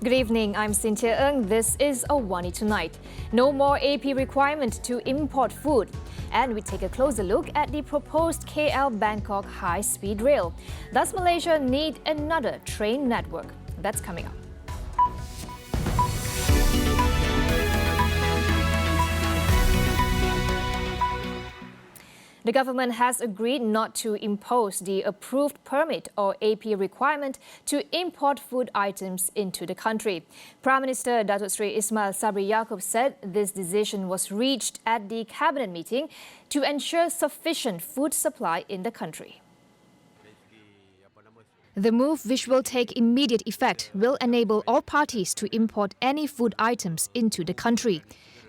Good evening, I'm Cynthia Ng. This is AWANI Tonight. No more AP requirement to import food. And we take a closer look at the proposed KL-Bangkok high-speed rail. Does Malaysia need another train network? That's coming up. The government has agreed not to impose the approved permit or AP requirement to import food items into the country. Prime Minister Datuk Seri Ismail Sabri Yaakob said this decision was reached at the cabinet meeting to ensure sufficient food supply in the country. The move, which will take immediate effect, will enable all parties to import any food items into the country.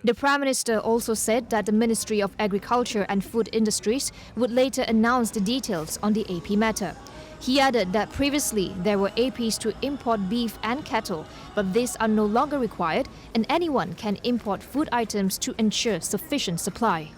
The Prime Minister also said that the Ministry of Agriculture and Food Industries would later announce the details on the AP matter. He added that previously there were APs to import beef and cattle, but these are no longer required and anyone can import food items to ensure sufficient supply.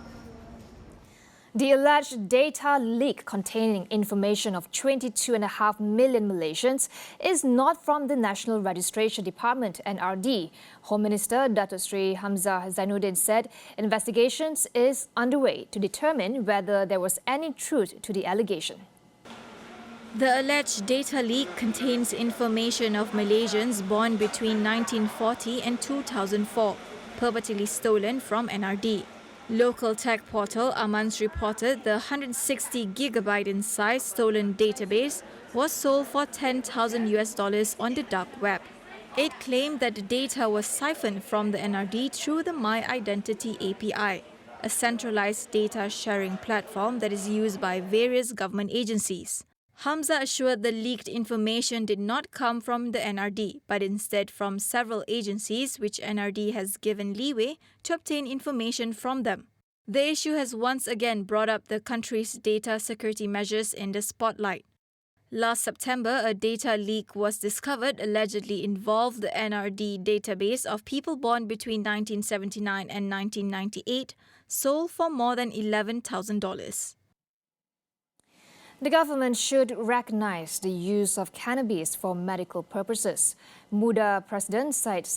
The alleged data leak containing information of 22.5 million Malaysians is not from the National Registration Department, NRD. Home Minister Datuk Seri Hamzah Zainuddin said investigations is underway to determine whether there was any truth to the allegation. The alleged data leak contains information of Malaysians born between 1940 and 2004, purportedly stolen from NRD. Local tech portal Amans reported the 160 gigabyte in size stolen database was sold for $10,000 on the dark web. It claimed that the data was siphoned from the NRD through the My Identity API, a centralized data sharing platform that is used by various government agencies. Hamzah assured the leaked information did not come from the NRD, but instead from several agencies which NRD has given leeway to obtain information from them. The issue has once again brought up the country's data security measures in the spotlight. Last September, a data leak was discovered allegedly involved the NRD database of people born between 1979 and 1998, sold for more than $11,000. The government should recognize the use of cannabis for medical purposes. MUDA President Syed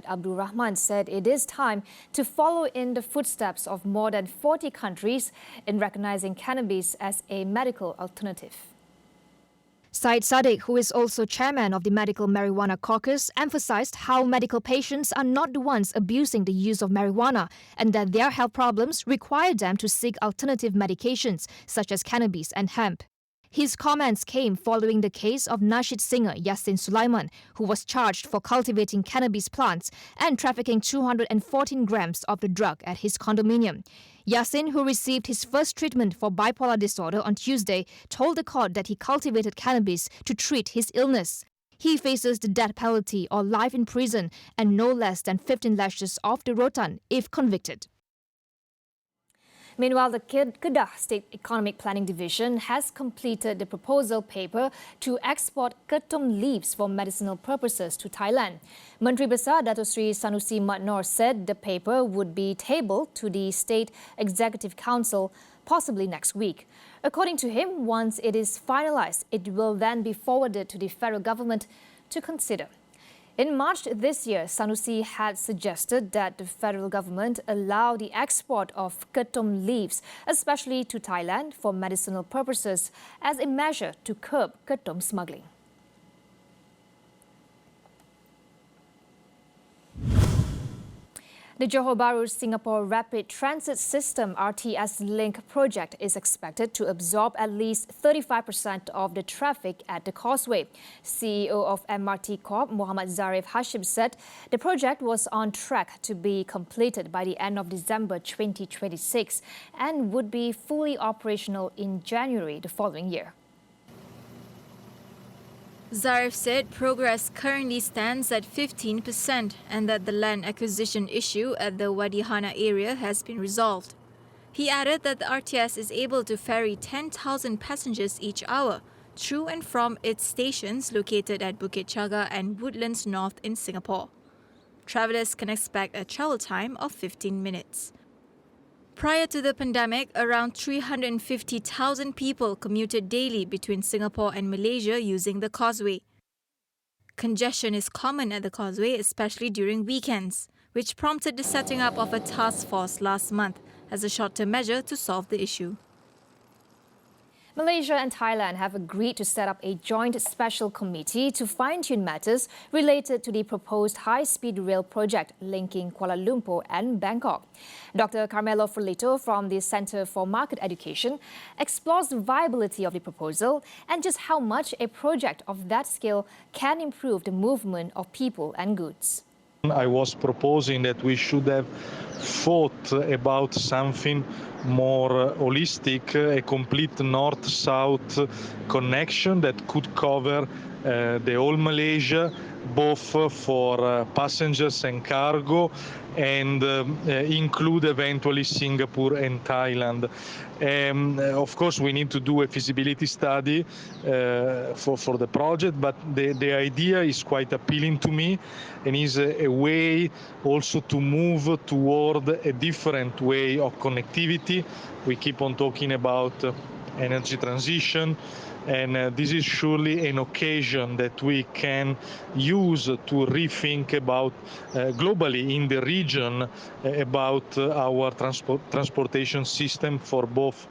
Abdul Rahman said it is time to follow in the footsteps of more than 40 countries in recognizing cannabis as a medical alternative. Syed Saddiq, who is also chairman of the Medical Marijuana Caucus, emphasized how medical patients are not the ones abusing the use of marijuana and that their health problems require them to seek alternative medications such as cannabis and hemp. His comments came following the case of Nasheed singer Yassin Sulaiman, who was charged for cultivating cannabis plants and trafficking 214 grams of the drug at his condominium. Yassin, who received his first treatment for bipolar disorder on Tuesday, told the court that he cultivated cannabis to treat his illness. He faces the death penalty or life in prison and no less than 15 lashes of the rotan if convicted. Meanwhile, the Kedah State Economic Planning Division has completed the proposal paper to export ketum leaves for medicinal purposes to Thailand. Menteri Besar Datuk Seri Sanusi Matnor said the paper would be tabled to the State Executive Council possibly next week. According to him, once it is finalized, it will then be forwarded to the federal government to consider. In March this year, Sanusi had suggested that the federal government allow the export of ketum leaves, especially to Thailand, for medicinal purposes as a measure to curb ketum smuggling. The Johor Bahru-Singapore Rapid Transit System RTS Link project is expected to absorb at least 35% of the traffic at the causeway. CEO of MRT Corp, Muhammad Zarif Hashim, said the project was on track to be completed by the end of December 2026 and would be fully operational in January the following year. Zarif said progress currently stands at 15% and that the land acquisition issue at the Wadi Hana area has been resolved. He added that the RTS is able to ferry 10,000 passengers each hour through and from its stations located at Bukit Chaga and Woodlands North in Singapore. Travellers can expect a travel time of 15 minutes. Prior to the pandemic, around 350,000 people commuted daily between Singapore and Malaysia using the causeway. Congestion is common at the causeway, especially during weekends, which prompted the setting up of a task force last month as a short-term measure to solve the issue. Malaysia and Thailand have agreed to set up a joint special committee to fine-tune matters related to the proposed high-speed rail project linking Kuala Lumpur and Bangkok. Dr. Carmelo Ferlito from the Centre for Market Education explores the viability of the proposal and just how much a project of that scale can improve the movement of people and goods. I was proposing that we should have thought about something more holistic, a complete north-south connection that could cover the whole Malaysia, both for passengers and cargo, and include eventually Singapore and Thailand. Of course, we need to do a feasibility study for the project, but the idea is quite appealing to me and is a way also to move toward a different way of connectivity. We keep on talking about energy transition, and this is surely an occasion that we can use to rethink about globally in the region about our transportation system for both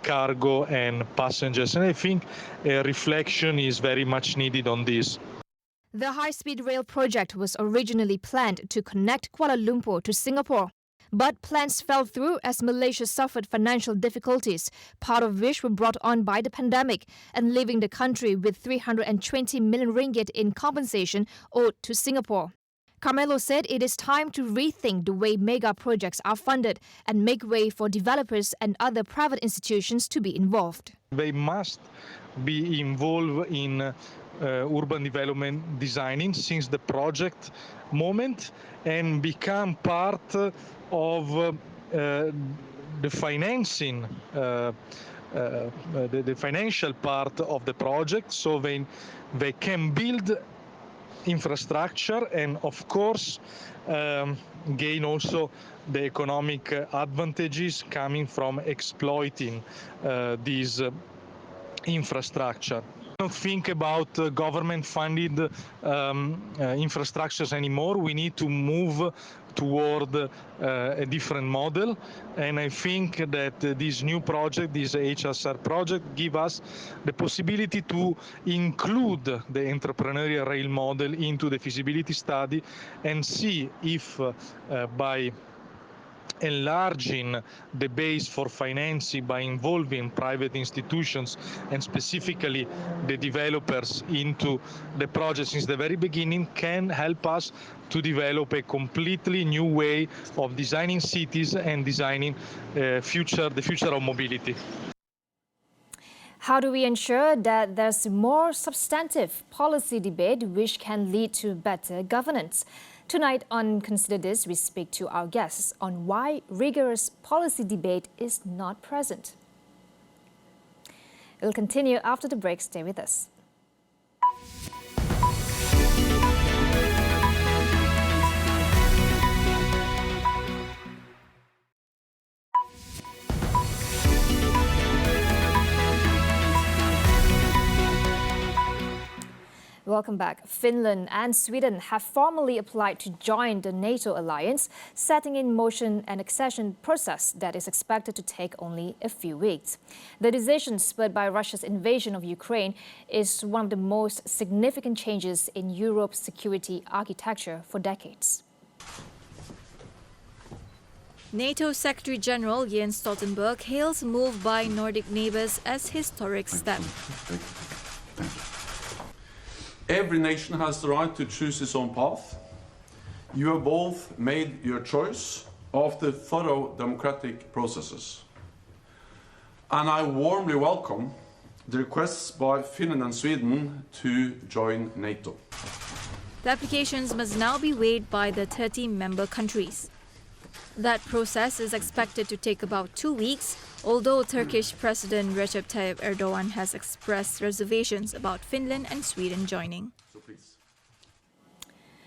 cargo and passengers. And I think a reflection is very much needed on this. The high-speed rail project was originally planned to connect Kuala Lumpur to Singapore. But plans fell through as Malaysia suffered financial difficulties, part of which were brought on by the pandemic, and leaving the country with 320 million ringgit in compensation owed to Singapore. Carmelo said it is time to rethink the way mega projects are funded and make way for developers and other private institutions to be involved. They must be involved in urban development designing since the project moment and become part of the financing, the financial part of the project, so they can build infrastructure and, of course, gain also the economic advantages coming from exploiting this infrastructure. Don't think about government-funded infrastructures anymore. We need to move toward a different model, and I think that this new project, this HSR project, give us the possibility to include the entrepreneurial rail model into the feasibility study and see if by enlarging the base for financing by involving private institutions and specifically the developers into the project since the very beginning can help us to develop a completely new way of designing cities and designing the future of mobility. How do we ensure that there's more substantive policy debate which can lead to better governance? Tonight on Consider This, we speak to our guests on why rigorous policy debate is not present. We'll continue after the break. Stay with us. Welcome back. Finland and Sweden have formally applied to join the NATO alliance, setting in motion an accession process that is expected to take only a few weeks. The decision, spurred by Russia's invasion of Ukraine, is one of the most significant changes in Europe's security architecture for decades. NATO Secretary General Jens Stoltenberg hails move by Nordic neighbours as historic step. Every nation has the right to choose its own path. You have both made your choice after thorough democratic processes. And I warmly welcome the requests by Finland and Sweden to join NATO. The applications must now be weighed by the 30 member countries. That process is expected to take about 2 weeks, although Turkish President Recep Tayyip Erdogan has expressed reservations about Finland and Sweden joining.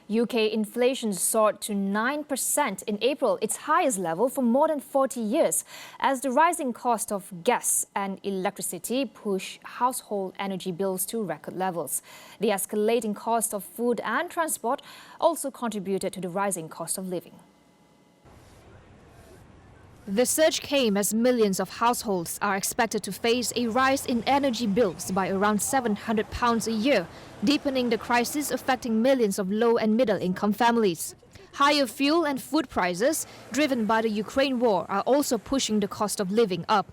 UK inflation soared to 9% in April, its highest level for more than 40 years, as the rising cost of gas and electricity push household energy bills to record levels. The escalating cost of food and transport also contributed to the rising cost of living. The surge came as millions of households are expected to face a rise in energy bills by around £700 a year, deepening the crisis affecting millions of low and middle-income families. Higher fuel and food prices, driven by the Ukraine war, are also pushing the cost of living up.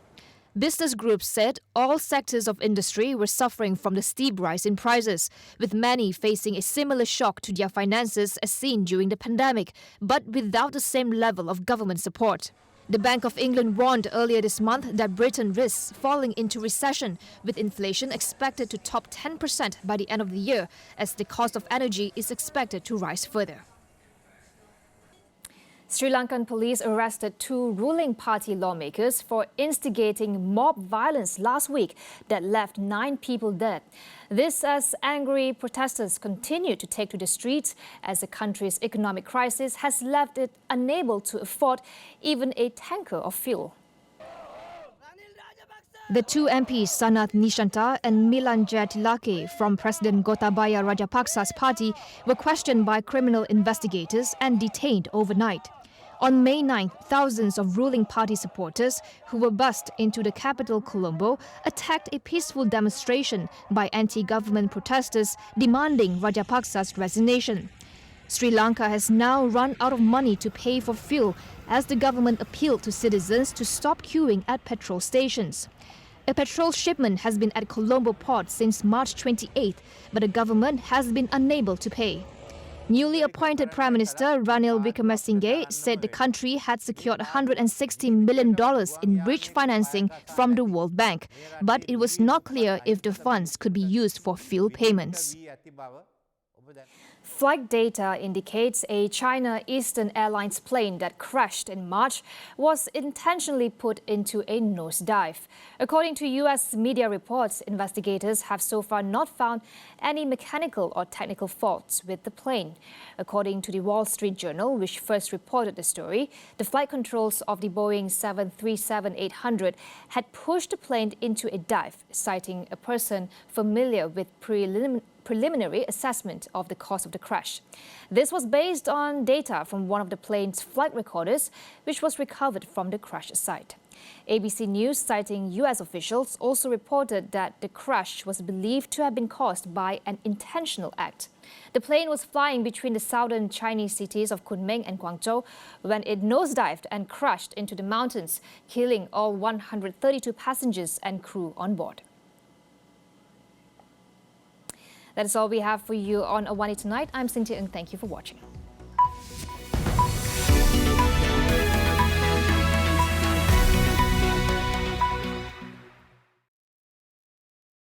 Business groups said all sectors of industry were suffering from the steep rise in prices, with many facing a similar shock to their finances as seen during the pandemic, but without the same level of government support. The Bank of England warned earlier this month that Britain risks falling into recession, with inflation expected to top 10% by the end of the year, as the cost of energy is expected to rise further. Sri Lankan police arrested 2 ruling party lawmakers for instigating mob violence last week that left 9 people dead. This as angry protesters continue to take to the streets as the country's economic crisis has left it unable to afford even a tanker of fuel. The 2 MPs, Sanath Nishanta and Milan Jayatilake from President Gotabaya Rajapaksa's party, were questioned by criminal investigators and detained overnight. On May 9th, thousands of ruling party supporters who were bussed into the capital Colombo attacked a peaceful demonstration by anti-government protesters demanding Rajapaksa's resignation. Sri Lanka has now run out of money to pay for fuel as the government appealed to citizens to stop queuing at petrol stations. A petrol shipment has been at Colombo port since March 28th, but the government has been unable to pay. Newly appointed Prime Minister Ranil Wickremesinghe said the country had secured $160 million in bridge financing from the World Bank, but it was not clear if the funds could be used for fuel payments. Flight data indicates a China Eastern Airlines plane that crashed in March was intentionally put into a nosedive. According to U.S. media reports, investigators have so far not found any mechanical or technical faults with the plane. According to the Wall Street Journal, which first reported the story, the flight controls of the Boeing 737-800 had pushed the plane into a dive, citing a person familiar with preliminary assessment of the cause of the crash. This was based on data from one of the plane's flight recorders, which was recovered from the crash site. ABC News, citing U.S. officials, also reported that the crash was believed to have been caused by an intentional act. The plane was flying between the southern Chinese cities of Kunming and Guangzhou when it nosedived and crashed into the mountains, killing all 132 passengers and crew on board. That is all we have for you on AWANI Tonight. I'm Cynthia Ng. Thank you for watching.